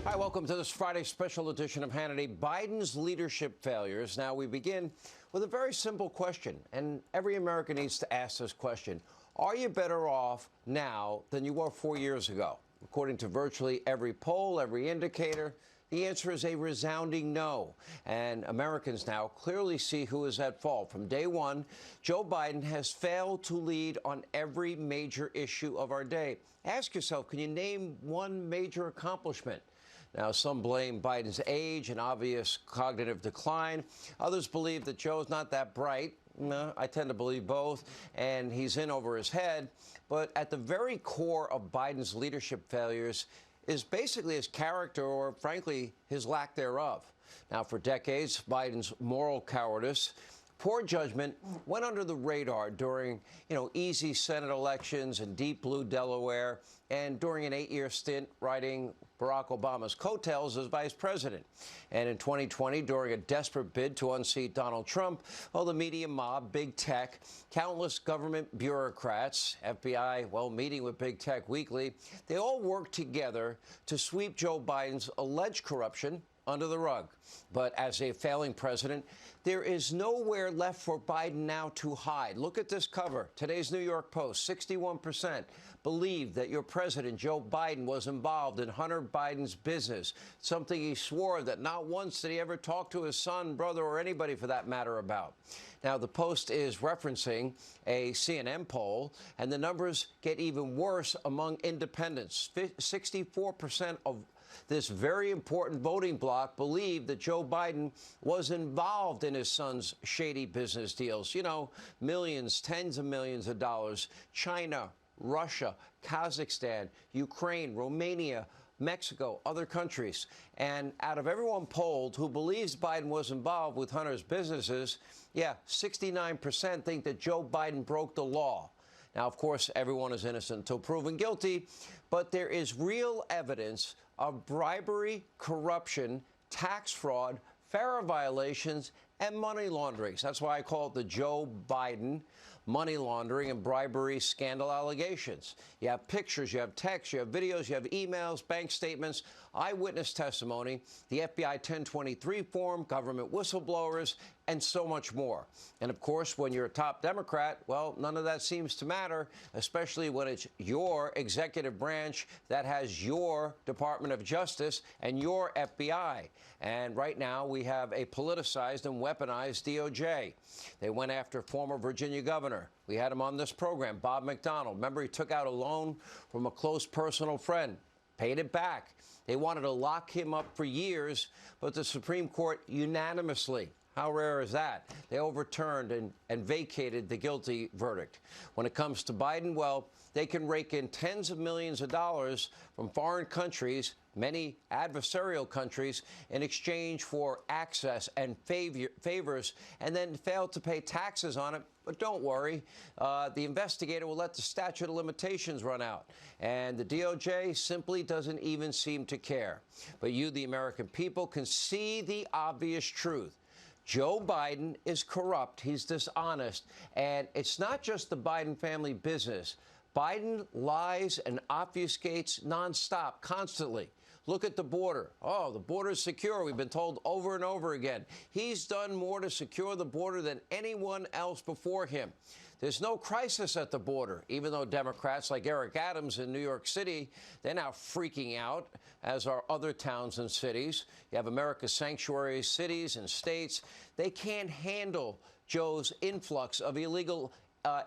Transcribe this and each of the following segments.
Hi, welcome to this Friday special edition of Hannity. Biden's leadership failures. Now, we begin with a very simple question, and every American needs to ask this question. Are you better off now than you were 4 years ago? According to virtually every poll, every indicator, the answer is a resounding no. And Americans now clearly see who is at fault. From day one, Joe Biden has failed to lead on every major issue of our day. Ask yourself, can you name one major accomplishment? Now, some blame Biden's age and obvious cognitive decline. Others believe that Joe's not that bright. No, I tend to believe both, and he's in over his head. But at the very core of Biden's leadership failures is basically his character, or frankly, his lack thereof. Now, for decades, Biden's moral cowardice, poor judgment went under the radar during, easy Senate elections in deep blue Delaware and during an 8-year stint riding Barack Obama's coattails as vice president. And in 2020, during a desperate bid to unseat Donald Trump, the media mob, big tech, countless government bureaucrats, FBI, meeting with big tech weekly, they all worked together to sweep Joe Biden's alleged corruption under the rug. But as a failing president, there is nowhere left for Biden now to hide. Look at this cover. Today's New York Post, 61% believe that your president, Joe Biden, was involved in Hunter Biden's business, something he swore that not once did he ever talk to his son, brother, or anybody for that matter about. Now, the Post is referencing a CNN poll, and the numbers get even worse among independents. 64% of this very important voting bloc believed that Joe Biden was involved in his son's shady business deals. Millions, tens of millions of dollars. China, Russia, Kazakhstan, Ukraine, Romania, Mexico, other countries. And out of everyone polled who believes Biden was involved with Hunter's businesses, 69% think that Joe Biden broke the law. Now, of course, everyone is innocent until proven guilty, but there is real evidence of bribery, corruption, tax fraud, FARA violations, and money laundering. That's why I call it the Joe Biden money laundering and bribery scandal allegations. You have pictures, you have texts, you have videos, you have emails, bank statements, eyewitness testimony, the FBI 1023 form, government whistleblowers, and so much more. And of course, when you're a top Democrat, none of that seems to matter, especially when it's your executive branch that has your Department of Justice and your FBI. And right now, we have a politicized and weaponized DOJ. They went after former Virginia governor. We had him on this program, Bob McDonnell. Remember, he took out a loan from a close personal friend, paid it back. They wanted to lock him up for years, but the Supreme Court unanimously, how rare is that? They overturned and vacated the guilty verdict. When it comes to Biden, they can rake in tens of millions of dollars from foreign countries, many adversarial countries, in exchange for access and favors, and then fail to pay taxes on it. But don't worry, the investigator will let the statute of limitations run out. And the DOJ simply doesn't even seem to care. But you, the American people, can see the obvious truth. Joe Biden is corrupt. He's dishonest. And it's not just the Biden family business. Biden lies and obfuscates nonstop, constantly. Look at the border. The border's secure. We've been told over and over again. He's done more to secure the border than anyone else before him. There's no crisis at the border, even though Democrats like Eric Adams in New York City, they're now freaking out, as are other towns and cities. You have America's sanctuary cities and states. They can't handle Joe's influx of illegal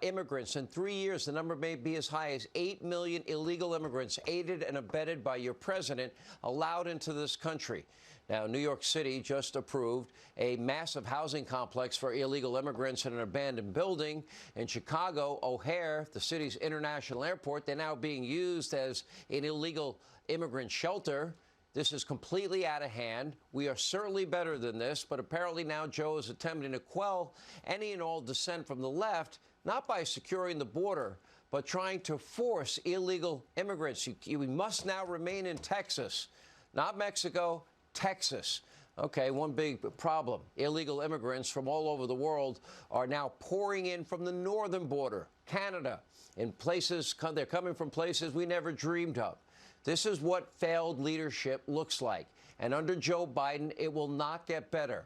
immigrants. In 3 years, the number may be as high as 8 million illegal immigrants, aided and abetted by your president, allowed into this country. Now, New York City just approved a massive housing complex for illegal immigrants in an abandoned building. In Chicago, O'Hare, the city's international airport, they're now being used as an illegal immigrant shelter. This is completely out of hand. We are certainly better than this, but apparently now Joe is attempting to quell any and all dissent from the left, not by securing the border, but trying to force illegal immigrants. We must now remain in Texas, not Mexico, Texas. Okay, one big problem. Illegal immigrants from all over the world are now pouring in from the northern border, Canada, in places, they're coming from places we never dreamed of. This is what failed leadership looks like. And under Joe Biden, it will not get better.